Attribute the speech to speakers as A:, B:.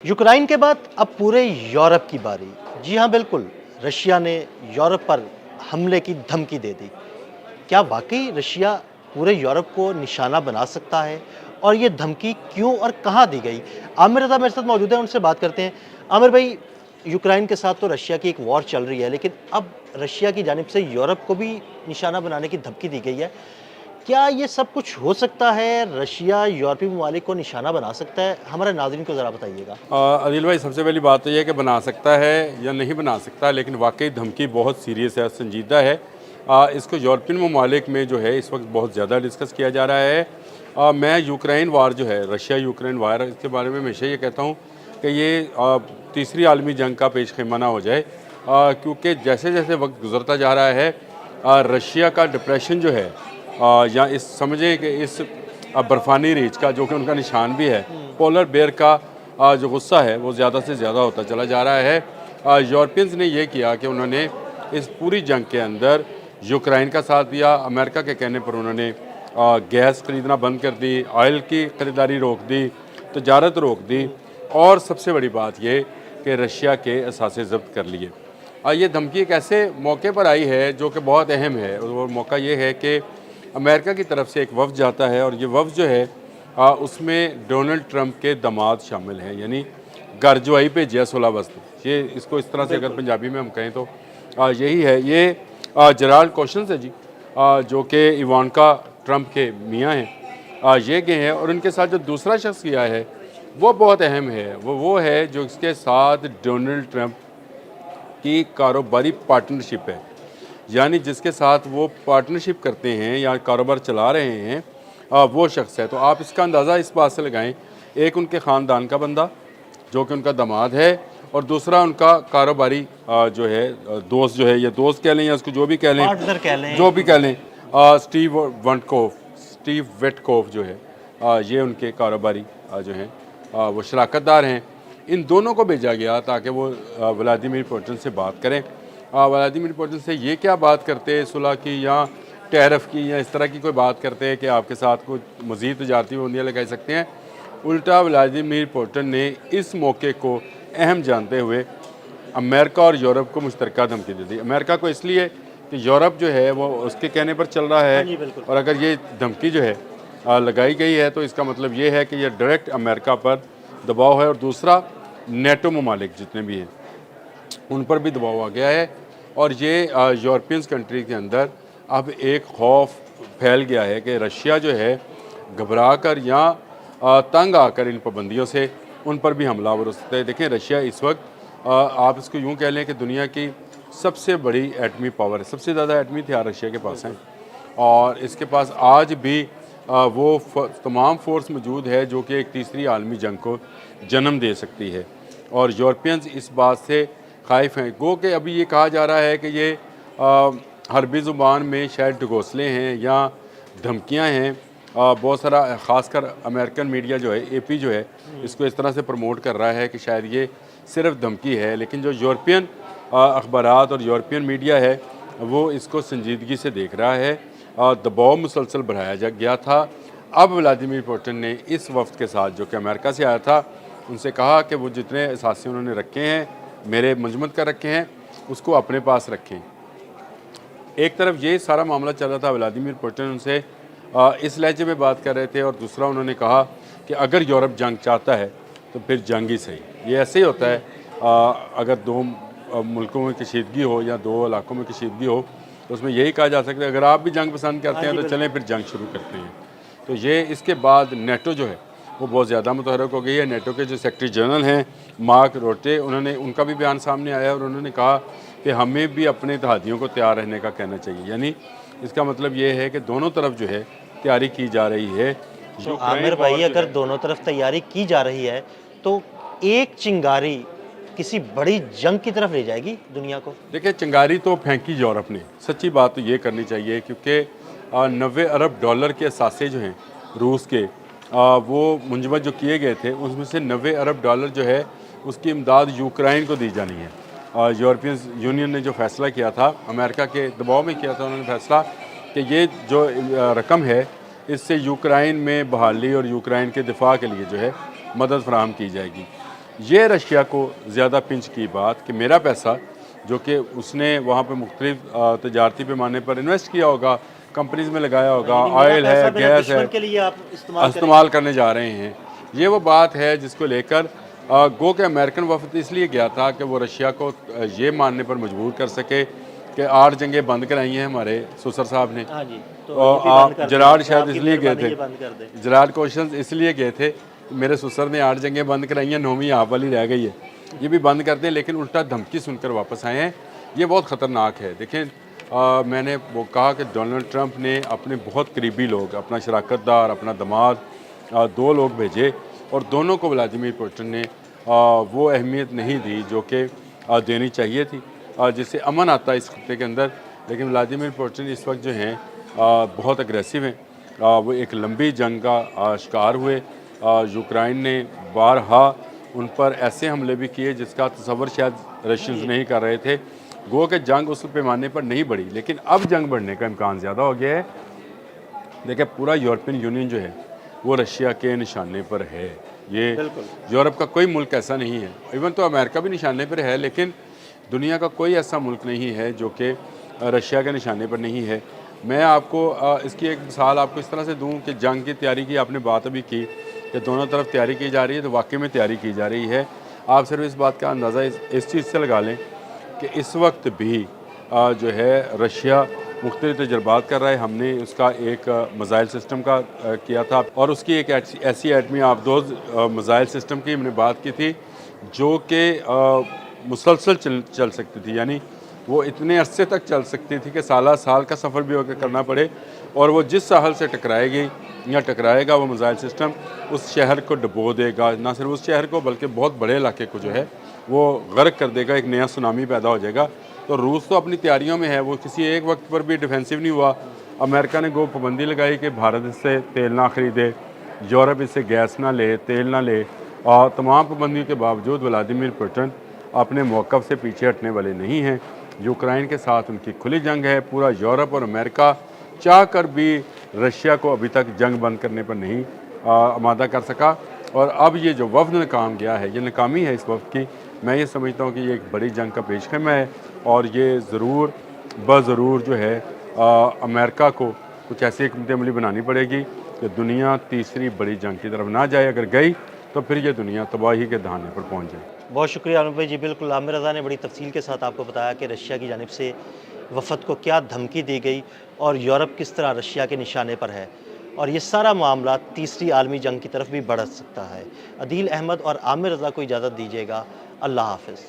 A: Ukraine के बाद अब पूरे यूरोप की बारी। जी हाँ, बिल्कुल, रशिया ने यूरोप पर हमले की धमकी दे दी। क्या वाक़ई रशिया पूरे यूरोप को निशाना बना सकता है? और ये धमकी क्यों और कहाँ दी गई? आमिर रज़ा मेरे साथ मौजूद हैं, उनसे बात करते हैं। आमिर भाई, यूक्रेन के साथ तो रशिया की एक वॉर चल रही है, लेकिन अब रशिया की जानिब से यूरोप को भी निशाना बनाने की धमकी दी गई है। क्या ये सब कुछ हो सकता है? रशिया यूरोपीय ममालिक को निशाना बना सकता है? हमारे नाज़रीन को ज़रा बताइएगा।
B: अनिल भाई, सबसे पहली बात तो ये है कि बना सकता है या नहीं बना सकता, लेकिन वाकई धमकी बहुत सीरियस है, संजीदा है। इसको यूरोपियन ममालिक में जो है इस वक्त बहुत ज़्यादा डिस्कस किया जा रहा है। मैं यूक्रेन वार जो है, रशिया यूक्रेन वार, इसके बारे में हमेशा ये कहता हूँ कि ये तीसरी आलमी जंग का पेश खेमा ना हो जाए, क्योंकि जैसे जैसे वक्त गुजरता जा रहा है रशिया का डिप्रेशन जो है, या इस समझें कि इस बर्फ़ानी रीछ का, जो कि उनका निशान भी है, पोलर बेयर का जो गुस्सा है वो ज़्यादा से ज़्यादा होता चला जा रहा है। यूरोपियंस ने ये किया कि उन्होंने इस पूरी जंग के अंदर यूक्रेन का साथ दिया। अमेरिका के कहने पर उन्होंने गैस खरीदना बंद कर दी, ऑयल की ख़रीदारी रोक दी, तजारत रोक दी, और सबसे बड़ी बात ये कि रशिया के असासे ज़ब्त कर लिए। ये धमकी एक ऐसे मौके पर आई है जो कि बहुत अहम है, और मौका ये है कि अमेरिका की तरफ से एक वफ़द जाता है, और ये वफ़द जो है उसमें डोनाल्ड ट्रंप के दामाद शामिल हैं, यानी घर जवाई पे जयसोला वस्त। ये इसको इस तरह से अगर पंजाबी में हम कहें तो यही है। ये जराल्ड कोशंस है जी, जो कि इवानका ट्रंप के मियाँ हैं। ये गए हैं, और उनके साथ जो दूसरा शख्स गया है वो बहुत अहम है। वो है जो इसके साथ डोनाल्ड ट्रंप की कारोबारी पार्टनरशिप है, यानी जिसके साथ वो पार्टनरशिप करते हैं या कारोबार चला रहे हैं, वो शख्स है। तो आप इसका अंदाज़ा इस बात से लगाएं, एक उनके ख़ानदान का बंदा जो कि उनका दामाद है, और दूसरा उनका कारोबारी जो है दोस्त, जो है, या दोस्त कह लें या उसको जो भी कह लें,
A: पार्टनर कह लें,
B: जो भी कह लें, स्टीव वेटकोफ जो है, ये उनके कारोबारी जो हैं, वो शराकतदार हैं। इन दोनों को भेजा गया ताकि वो व्लादिमीर पुतिन से बात करें। व्लादिमीर पुतिन से ये क्या बात करते हैं, सुलह की या टैरिफ की या इस तरह की कोई बात करते हैं कि आपके साथ कुछ मज़ीद तजारती बंदियाँ लगा सकते हैं। उल्टा व्लादिमीर पुतिन ने इस मौके को अहम जानते हुए अमेरिका और यूरोप को मुश्तरका धमकी दे दी। अमेरिका को इसलिए कि यूरोप जो है वो उसके कहने पर चल रहा है, और अगर ये धमकी जो है लगाई गई है तो इसका मतलब ये है कि ये डायरेक्ट अमेरिका पर दबाव है, और दूसरा नेटो ममालिक जितने भी हैं उन पर भी दबाव आ गया है। और ये यूरोपियंस कंट्री के अंदर अब एक खौफ फैल गया है कि रशिया जो है घबरा कर या तंग आकर इन पाबंदियों से उन पर भी हमलावर हो सकता है। देखें, रशिया इस वक्त आप इसको यूँ कह लें कि दुनिया की सबसे बड़ी एटमी पावर है, सबसे ज़्यादा एटमी हथियार रशिया के पास हैं, और इसके पास आज भी वो तमाम फोर्स मौजूद है जो कि एक तीसरी आलमी जंग को जन्म दे सकती है। और यूरोपियंस इस बात से खाइफ हैं। गो कि अभी ये कहा जा रहा है कि ये हरबी ज़ुबान में शायद ढकोसले हैं या धमकियां हैं। बहुत सारा ख़ासकर अमेरिकन मीडिया जो है, एपी जो है, इसको इस तरह से प्रमोट कर रहा है कि शायद ये सिर्फ धमकी है, लेकिन जो यूरोपियन अखबारात और यूरोपियन मीडिया है वो इसको संजीदगी से देख रहा है। दबाव मुसलसल बढ़ाया जा गया था। अब व्लादिमीर पुतिन ने इस वफ़द के साथ, जो कि अमेरिका से आया था, उनसे कहा कि वो जितने असासे उन्होंने रखे हैं, मेरे मंजमत कर रखे हैं, उसको अपने पास रखें। एक तरफ ये सारा मामला चल रहा था, व्लादिमीर पुतिन उनसे इस लहजे में बात कर रहे थे, और दूसरा उन्होंने कहा कि अगर यूरोप जंग चाहता है तो फिर जंग ही सही। ये ऐसे ही होता है, अगर दो मुल्कों में कशीदगी हो या दो इलाकों में कशीदगी हो तो उसमें यही कहा जा सकता है अगर आप भी जंग पसंद करते हैं तो चलें फिर जंग शुरू करते हैं। तो ये इसके बाद नेटो जो है वो बहुत ज़्यादा मुतहरक हो गई है। नेटो के जो सेक्रेटरी जनरल हैं मार्क रोटे, उनका भी बयान सामने आया, और उन्होंने कहा कि हमें भी अपने इत्तेहादियों को तैयार रहने का कहना चाहिए। यानी इसका मतलब ये है कि दोनों तरफ जो है तैयारी की जा रही है।
A: तो आमिर भाई, अगर दोनों तरफ तैयारी की जा रही है तो एक चिंगारी किसी बड़ी जंग की तरफ ले जाएगी दुनिया को।
B: देखिए, चिंगारी तो फेंकी यूरोप ने, सच्ची बात तो ये करनी चाहिए, क्योंकि 90 अरब डॉलर के असासे जो हैं रूस के, वो मुंजमद जो किए गए थे, उसमें से 90 अरब डॉलर जो है उसकी इमदाद यूक्रेन को दी जानी है। यूरोपियन यूनियन ने जो फ़ैसला किया था, अमेरिका के दबाव में किया था उन्होंने फ़ैसला कि ये जो रकम है इससे यूक्रेन में बहाली और यूक्रेन के दिफा के लिए जो है मदद फराहम की जाएगी। ये रशिया को ज़्यादा पिंच की बात कि मेरा पैसा जो कि उसने वहाँ पे मुख्तलिफ तजारती पैमाने पर इन्वेस्ट किया होगा, कंपनीज़ में लगाया होगा,
A: यानी मेरा
B: ऑयल
A: पैसा
B: है,
A: मेरे
B: गैस है,
A: दुश्मन के लिए आप इस्तेमाल
B: इस्तेमाल करने जा रहे हैं। ये वो बात है जिसको लेकर गो के अमेरिकन वफद इसलिए गया था कि वो रशिया को ये मानने पर मजबूर कर सके कि 8 जंगें बंद कराई हैं हमारे सुसर साहब ने।
A: हाँ जी, तो
B: और
A: ये भी बंद कर दें,
B: जराड
A: तो
B: शायद
A: आपकी
B: इसलिए गए
A: मेहरबानी
B: थे,
A: ये बंद कर दें।
B: जराड क्वेश्चन इसलिए गए थे, मेरे सुसर ने 8 जंगें बंद कराई हैं, 9वीं आप वाली रह गई है, ये भी बंद कर दें। लेकिन उल्टा धमकी सुनकर वापस आए हैं, ये बहुत ख़तरनाक है। देखें, मैंने वो कहा कि डोनाल्ड ट्रंप ने अपने बहुत करीबी लोग, अपना शराकतदार, अपना दामाद, 2 लोग भेजे और दोनों को व्लादिमीर पुतिन ने वो अहमियत नहीं दी जो कि देनी चाहिए थी, जिससे अमन आता है इस खत्े के अंदर। लेकिन व्लादिमीर पुतिन इस वक्त जो हैं बहुत अग्रेसिव हैं। वो एक लंबी जंग का शिकार हुए। यूक्रेन ने बारहा उन पर ऐसे हमले भी किए जिसका तसव्वुर शायद रशियंस नहीं कर रहे थे। गो कि जंग उस पैमाने पर नहीं बढ़ी, लेकिन अब जंग बढ़ने का इम्कान ज़्यादा हो गया है। देखिए, पूरा यूरोपियन यूनियन जो है वो रशिया के निशाने पर है। ये यूरोप का कोई मुल्क ऐसा नहीं है, इवन तो अमेरिका भी निशाने पर है, लेकिन दुनिया का कोई ऐसा मुल्क नहीं है जो कि रशिया के निशाने पर नहीं है। मैं आपको इसकी एक मिसाल आपको इस तरह से दूं कि जंग की तैयारी की आपने बात अभी की कि दोनों तरफ तैयारी की जा रही है, तो वाकई में तैयारी की जा रही है। आप सिर्फ इस बात का अंदाज़ा इस चीज़ से लगा लें कि इस वक्त भी जो है रशिया मुख्तलिफ तजर्बात कर रहा है। हमने उसका एक मिसाइल सिस्टम का किया था और उसकी एक ऐसी एटमी आबदोज़ मिसाइल सिस्टम की हमने बात की थी जो कि मुसलसल चल सकती थी, यानी वो इतने अरसे तक चल सकती थी कि साल का सफ़र भी होकर करना पड़े, और वो जिस साहल से टकराएगी या टकराएगा वो मिसाइल सिस्टम उस शहर को डुबो देगा। ना सिर्फ उस शहर को बल्कि बहुत बड़े इलाके को जो है वो गर्क कर देगा, एक नया सुनामी पैदा हो जाएगा। तो रूस तो अपनी तैयारियों में है, वो किसी एक वक्त पर भी डिफेंसिव नहीं हुआ। अमेरिका ने गो पाबंदी लगाई कि भारत इससे तेल ना ख़रीदे, यूरोप इससे गैस ना ले, तेल ना ले, और तमाम पाबंदियों के बावजूद व्लादिमीर पुतिन अपने मौक़िफ़ से पीछे हटने वाले नहीं हैं। यूक्रेन के साथ उनकी खुली जंग है। पूरा यूरोप और अमेरिका चाह कर भी रशिया को अभी तक जंग बंद करने पर नहीं आमादा कर सका, और अब ये जो वफ़द नाकाम गया है, ये नाकामी है इस वक्त की। मैं ये समझता हूँ कि ये एक बड़ी जंग का पेशखिमा है, और ये ज़रूर ज़रूर जो है अमेरिका को कुछ ऐसी हिकमत अमली बनानी पड़ेगी कि दुनिया तीसरी बड़ी जंग की तरफ ना जाए। अगर गई तो फिर ये दुनिया तबाही के दहाने पर पहुँच जाए।
A: बहुत शुक्रिया अनुप भाई जी। बिल्कुल, आमिर रज़ा ने बड़ी तफसील के साथ आपको बताया कि रशिया की जानिब से वफ़द को क्या धमकी दी गई और यूरोप किस तरह रशिया के निशाने पर है, और ये सारा मामला तीसरी आलमी जंग की तरफ भी बढ़ सकता है। अदील अहमद और आमिर रज़ा को इजाज़त दीजिएगा। अल्लाह हाफ़िज़।